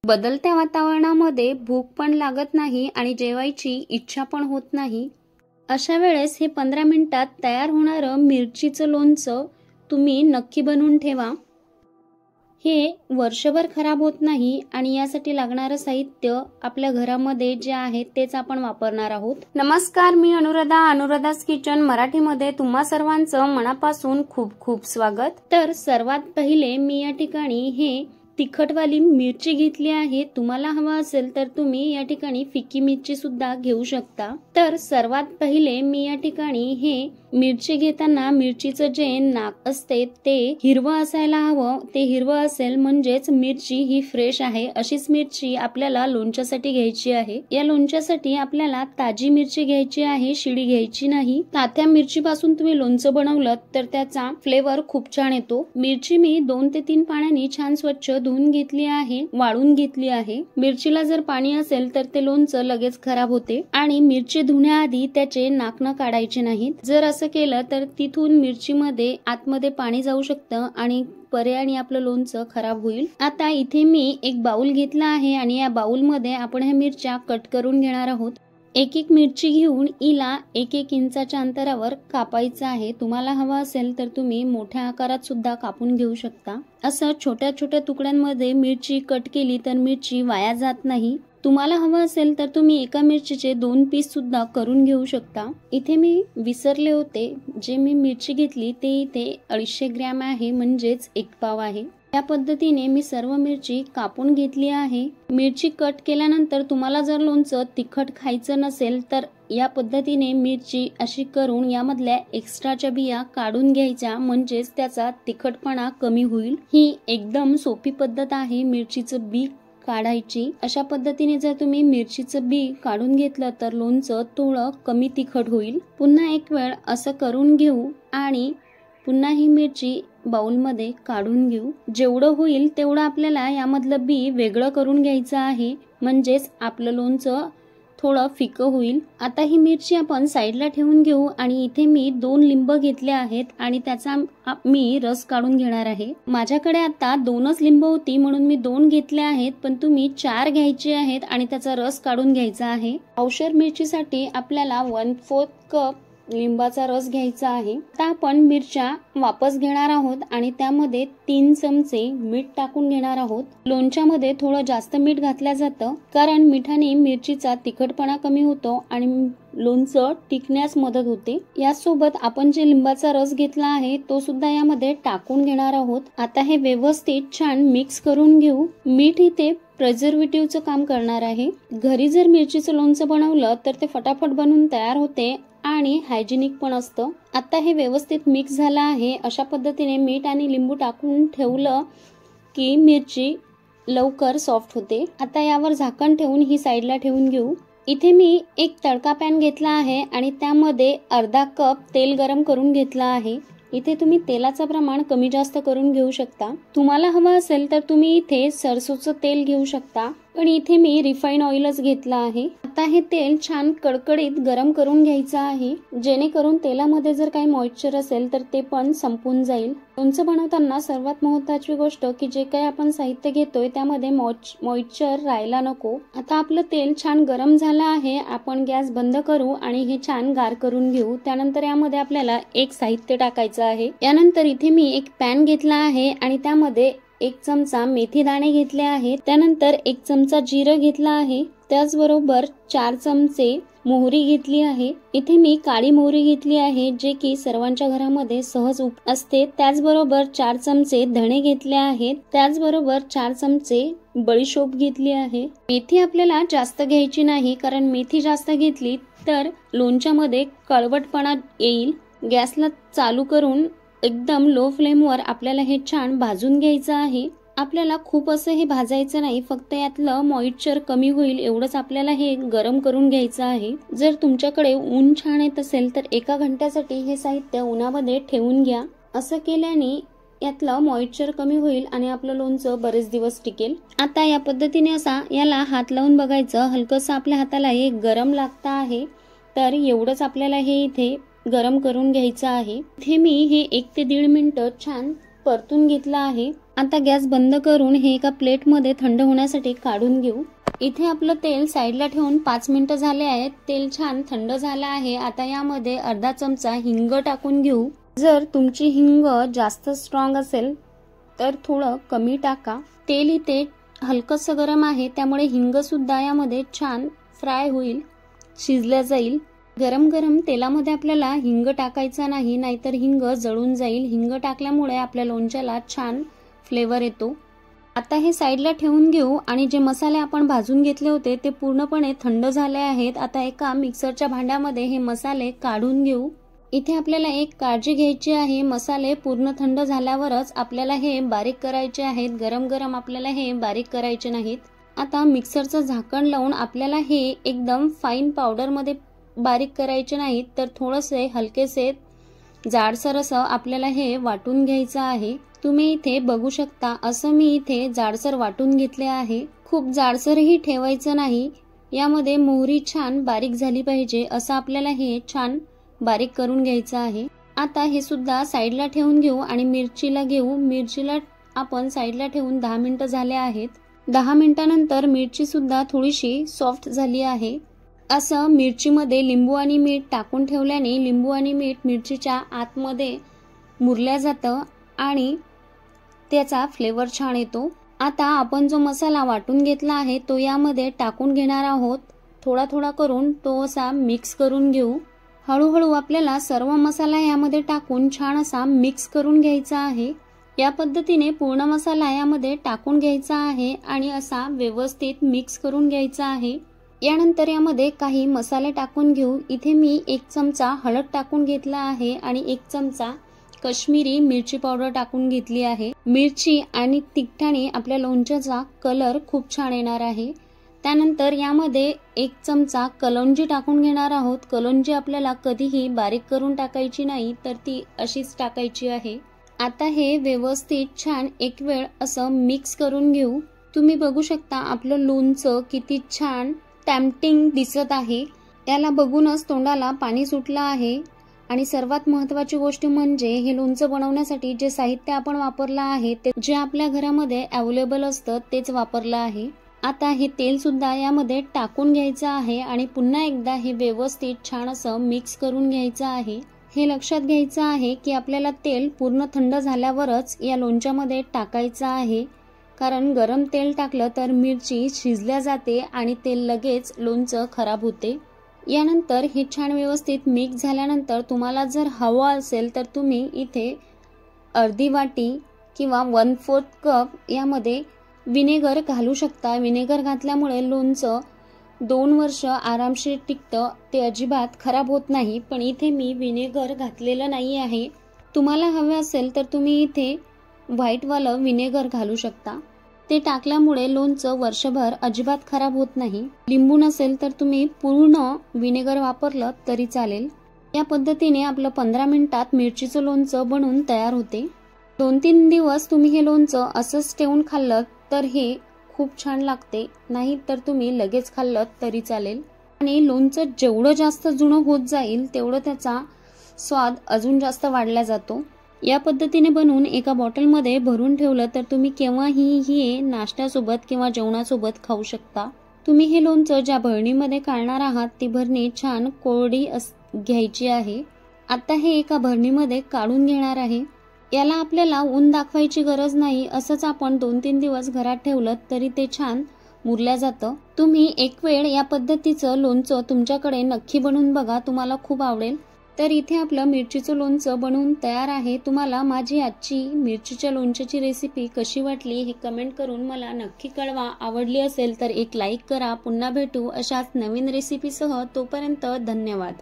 बदलत्या वातावरणामध्ये भूक पण लागत नाही आणि जेवायची इच्छा पण होत नाही। अशा वेळेस हे 15 मिनिटात तयार होणारं मिरचीचं लोणचं तुम्ही नक्की बनवून ठेवा। हे वर्षभर खराब होत नाही आणि यासाठी लागणारं साहित्य आपल्या घरामध्ये जे आहे तेच आपण वापरणार आहोत। नमस्कार, मी अनुराधा, अनुराधा's किचन मराठीमध्ये तुम्हा सर्वांचं मनापासून खूप खूप स्वागत। तर सर्वात पहिले मी या ठिकाणी हे तिखटवाली मिरची घेतली आहे। तुम्हाला हवा असेल तर तुम्ही या ठिकाणी फिक्की मिरची सुद्धा घेऊ शकता। तर सर्वात पहिले मी या ठिकाणी हे मिरची घेताना मिरचीचं जे नाक असते ते हिरवं असायला हवं, ते हिरवं असेल म्हणजेच मिरची ही फ्रेश आहे। अशीच मिरची आपल्याला लोणच्यासाठी घ्यायची आहे। या लोणच्यासाठी आपल्याला ताजी मिरची घ्यायची आहे, शिडी घ्यायची नाही। तात्या मिरची पासून तुम्ही लोणचं बनवलं तर त्याचा फ्लेवर खूप छान येतो। मिरची मी 2 ते 3 पाण्याने छान स्वच्छ धुवून घेतली आहे, वाळून घेतली आहे। मिरचीला जर पाणी असेल तर ते लोणचं लगेच खराब होते आणि मिरची धुण्याआधी त्याचे नाक काढायचे नाहीत। जर असं केलं तर तिथून मिरचीमध्ये आतमध्ये पाणी जाऊ शकतं आणि पर्यायाने आपलं लोणचं खराब होईल। आता इथे मी एक बाउल घेतला आहे आणि या बाउल मध्ये आपण ह्या मिरच्या कट करून घेणार आहोत। एक एक मिरची घेऊन इला 1-1 इंचाच्या अंतरावर कापायचं आहे। तुम्हाला हवा असेल तर तुम्ही मोठ्या आकारात सुद्धा कापून घेऊ शकता। असं छोट्या छोट्या तुकड्यांमध्ये मिरची कट केली तर मिरची वाया जात नाही। तुम्हाला हवं असेल तर तुम्ही एका मिरचीचे 2 पीस सुद्धा करून घेऊ शकता। इथे मी विसरले होते, जे मी मिरची घेतली ते इथे 250 ग्रॅम आहे, म्हणजेच 1 पाव आहे। या पद्धतीने मी सर्व मिरची कापून घेतली आहे। मिरची कट केल्यानंतर तुम्हाला जर लोणचं तिखट खायचं नसेल तर या पद्धतीने मिरची अशी करून यामधल्या एक्स्ट्राच्या बिया काढून घ्यायच्या, म्हणजेच त्याचा तिखटपणा कमी होईल। ही एकदम सोपी पद्धत आहे मिरचीचं बी काढायची। अशा पद्धतीने जर तुम्ही मिरचीचं बी काढून घेतलं तर लोणचं थोडं कमी तिखट होईल। पुन्हा एक वेळ असं करून घेऊ आणि पुन्हा ही मिरची बाउल मध्ये काढून घेऊ। जेवढं होईल तेवढं आपल्याला यामधलं बी वेगळं करून घ्यायचं आहे, म्हणजेच आपलं लोणचं थोडं फिकं होईल। आता ही मिरची आपण साईडला ठेवून घेऊ आणि इथे मी 2 लिंब घेतले आहेत आणि त्याचा मी रस काढून घेणार आहे। माझ्याकडे आता 2च लिंब होती म्हणून मी 2 घेतले आहेत, पण तुम्ही 4 घ्यायचे आहेत आणि त्याचा रस काढून घ्यायचा आहे। पावशेर मिरचीसाठी आपल्याला 1/4 कप लिंबाचा रस घ्यायचा आहे। आता आपण मिरच्या वापस घेणार आहोत आणि त्यामध्ये 3 चमचे मीठ टाकून घेणार आहोत। लोणच्यामध्ये थोडं जास्त मीठ घातलं जातं कारण मिठाने मिरचीचा तिखटपणा कमी होतो आणि लोणचं टिकण्यास मदत होते। यासोबत आपण जे लिंबाचा रस घेतला आहे तो सुद्धा यामध्ये टाकून घेणार आहोत। आता हे व्यवस्थित छान मिक्स करून घेऊ। मीठ इथे प्रिझर्वेटिव्हचं काम करणार आहे। घरी जर मिरचीचं लोणचं बनवलं तर ते फटाफट बनवून तयार होते आणि हायजेनिक पण असतं। आता हे व्यवस्थित मिक्स झालं आहे। अशा पद्धतीने मीठ आणि लिंबू टाकून ठेवलं की मिरची लवकर सॉफ्ट होते। आता यावर झाकण ठेवून ही साईडला ठेवून घेऊ। इथे मी एक तडका पॅन घेतला आहे आणि त्यामध्ये अर्धा कप तेल गरम करून घेतला आहे। इथे तुम्ही तेलाचं प्रमाण कमी जास्त करून घेऊ शकता। तुम्हाला हवं असेल तर तुम्ही इथे सरसोचं तेल घेऊ शकता, पण इथे मी रिफाईन ऑइलच घेतला आहे। आता हे तेल छान कडकडीत गरम करून घ्यायचं आहे, जेणेकरून तेलामध्ये जर काही मॉइश्चर असेल तर ते पण संपून जाईल। लोणचं बनवताना सर्वात महत्त्वाची गोष्ट की जे काही आपण साहित्य घेतोय त्यामध्ये मॉइश्चर राहायला नको। आता आपलं तेल छान गरम झालं आहे, आपण गॅस बंद करू आणि हे छान गार करून घेऊ। त्यानंतर यामध्ये आपल्याला एक साहित्य टाकायचं आहे। यानंतर इथे मी एक पॅन घेतला आहे आणि त्यामध्ये 1 चमचा मेथी दाणे घेतले आहेत। त्यानंतर 1 चमचा जिरं घेतला आहे। त्याचबरोबर 4 चमचे मोहरी घेतली आहे। इथे मी काळी मोहरी घेतली आहे, जे की सर्वांच्या घरामध्ये सहज असते। त्याचबरोबर 4 चमचे धणे घेतले आहेत। त्याचबरोबर 4 चमचे बडीशोप घेतली आहे। मेथी आपल्याला जास्त घ्यायची नाही कारण मेथी जास्त घेतली तर लोणच्यामध्ये कळवटपणा येईल। गॅसला चालू करून एकदम लो फ्लेमवर आपल्याला हे छान भाजून घ्यायचं आहे। आपल्याला खूप असं हे भाजायचं नाही, फक्त यातलं मॉइश्चर कमी होईल एवढंच आपल्याला हे गरम करून घ्यायचं आहे। जर तुमच्याकडे ऊन छान येत असेल तर 1 घंट्यासाठी हे साहित्य उन्हामध्ये ठेवून घ्या। असं केल्याने यातलं मॉइश्चर कमी होईल आणि आपलं लोणचं बरेच दिवस टिकेल। आता या पद्धतीने असा याला हात लावून बघायचं, हलकंसं आपल्या हाताला हे गरम लागतं आहे, तर एवढंच आपल्याला हे इथे गरम करून घ्यायचं आहे। इथे मी हे 1 ते 1.5 मिनिटं छान परतून घेतलं आहे। आता गॅस बंद करून हे एका प्लेटमध्ये थंड होण्यासाठी काढून घेऊ। इथे आपलं तेल साईडला ठेवून 5 मिनिटं झाले आहेत। तेल छान थंड झालं आहे। आता यामध्ये अर्धा चमचा हिंग टाकून घेऊ। जर तुमची हिंग जास्त स्ट्रॉंग असेल तर थोडं कमी टाका। तेल इथे हलकंसं गरम आहे, त्यामुळे हिंग सुद्धा यामध्ये छान फ्राय होईल, शिजल्या जाईल। गरम गरम तेलामध्ये आपल्याला हिंग टाकायचा नाही, नाहीतर हिंग जळून जाईल। हिंग टाकल्यामुळे आपल्या लोणच्याला छान फ्लेवर येतो। आता हे साईडला ठेवून घेऊ आणि जे मसाले आपण भाजून घेतले होते ते पूर्णपणे थंड झाले आहेत। आता एका मिक्सरच्या भांड्यामध्ये हे मसाले काढून घेऊ। इथे आपल्याला एक काळजी घ्यायची आहे, मसाले पूर्ण थंड झाल्यावरच आपल्याला हे बारीक करायचे आहेत। गरम गरम आपल्याला हे बारीक करायचे नाहीत। आता मिक्सरचं झाकण लावून आपल्याला हे एकदम फाईन पावडर मध्ये बारीक करायचे नाहीत, तर थोडेसे हलकेसे जाडसर असं आपल्याला हे वाटून घ्यायचं आहे। तुम्ही इथे बघू शकता, असं मी इथे जाडसर वाटून घेतले आहे। खूप जाडसरही ठेवायचं नाही। यामध्ये मोहरी छान बारीक झाली पाहिजे, असं आपल्याला हे छान बारीक करून घ्यायचं आहे। आता हे सुद्धा साईडला ठेवून घेऊ आणि मिरचीला घेऊ। मिरचीला आपण साईडला ठेवून 10 मिनिटं झाले आहेत। 10 मिनिटांनंतर मिरची सुद्धा थोडीशी सॉफ्ट झाली आहे। असं मिरचीमध्ये लिंबू आणि मीठ टाकून ठेवल्याने लिंबू आणि मीठ मिरचीच्या आतमध्ये मुरल्या जातं आणि त्याचा फ्लेवर छान येतो। आता आपण जो मसाला वाटून घेतला आहे तो यामध्ये टाकून घेणार आहोत। थोडा थोडा करून तो असा मिक्स करून घेऊ। हळूहळू आपल्याला सर्व मसाला यामध्ये टाकून छान असा मिक्स करून घ्यायचा आहे। या पद्धतीने पूर्ण मसाला यामध्ये टाकून घ्यायचा आहे आणि असा व्यवस्थित मिक्स करून घ्यायचा आहे। यानंतर यामध्ये काही मसाले टाकून घेऊ। इथे मी 1 चमचा हळद टाकून घेतला आहे आणि 1 चमचा काश्मीरी मिरची पावडर टाकून घेतली आहे। मिरची आणि तिखटाने आपल्या लोणच्याचा कलर खूप छान येणार आहे। त्यानंतर यामध्ये 1 चमचा कलौंजी टाकून घेणार आहोत। कलौंजी आपल्याला कधीही बारीक करून टाकायची नाही, तर ती अशीच टाकायची आहे। आता हे व्यवस्थित छान एक वेळ असं मिक्स करून घेऊ। तुम्ही बघू शकता आपलं लोणचं किती छान टेम्पटिंग दिसत आहे। याला बघूनच तोंडाला पाणी सुटलं आहे। आणि सर्वात महत्त्वाची गोष्ट म्हणजे हे लोणचं बनवण्यासाठी जे साहित्य आपण वापरलं आहे ते जे आपल्या घरामध्ये अवेलेबल असतं तेच वापरलं आहे। आता हे तेल सुद्धा यामध्ये टाकून घ्यायचं आहे आणि पुन्हा एकदा हे व्यवस्थित छान असं मिक्स करून घ्यायचं आहे। हे लक्षात घ्यायचं आहे की आपल्याला तेल पूर्ण थंड झाल्यावरच या लोणच्यामध्ये टाकायचं आहे, कारण गरम तेल टाकलं तर मिरची शिजल्या जाते आणि तेल लगेच लोणचं खराब होते। यानंतर हे छान व्यवस्थित मिक्स झाल्यानंतर तुम्हाला जर हवा असेल तर तुम्ही इथे अर्धी वाटी किंवा 1/4 कप यामध्ये विनेगर घालू शकता। विनेगर घातल्यामुळे लोणचं 2 वर्ष आरामशीर टिकतं, ते अजिबात खराब होत नाही। पण इथे मी विनेगर घातलेलं नाही आहे। तुम्हाला हवे असेल तर तुम्ही इथे व्हाईटवालं विनेगर घालू शकता। ते टाकल्यामुळे लोणचं वर्षभर अजिबात खराब होत नाही। लिंबू नसेल तर तुम्ही पूर्ण विनेगर वापरलं तरी चालेल। या पद्धतीने आपलं 15 मिनिटात मिरचीचं लोणचं बनून तयार होते। 2-3 दिवस तुम्ही हे लोणचं असंच ठेवून खाल्लं तर हे खूप छान लागते, नाही तर तुम्ही लगेच खाल्लं तरी चालेल। आणि लोणचं जेवढं जास्त जुनं होत जाईल तेवढं त्याचा स्वाद अजून जास्त वाढला जातो। या पद्धतीने बनवून एका बॉटलमध्ये भरून ठेवलं तर तुम्ही केव्हाही हे नाश्त्यासोबत किंवा जेवणासोबत खाऊ शकता। तुम्ही हे लोणचं ज्या भरणीमध्ये काढणार आहात ती भरणी छान कोरडी घ्यायची आहे। आता हे एका भरणीमध्ये काढून घेणार आहे। याला आपल्याला ऊन दाखवायची गरज नाही, असंच आपण 2-3 दिवस घरात ठेवलं तरी ते छान मुरल्या जातं। तुम्ही एक वेळ या पद्धतीचं लोणचं तुमच्याकडे नक्की बनवून बघा, तुम्हाला खूप आवडेल। तर इथे आपलं मिरचीचं लोणचं बनवून तयार आहे। तुम्हाला माझी आजची मिरचीच्या लोणच्याची रेसिपी कशी वाटली हे कमेंट करून मला नक्की कळवा। आवडली असेल तर एक लाईक करा। पुन्हा भेटू अशाच नवीन रेसिपीसह, तोपर्यंत धन्यवाद।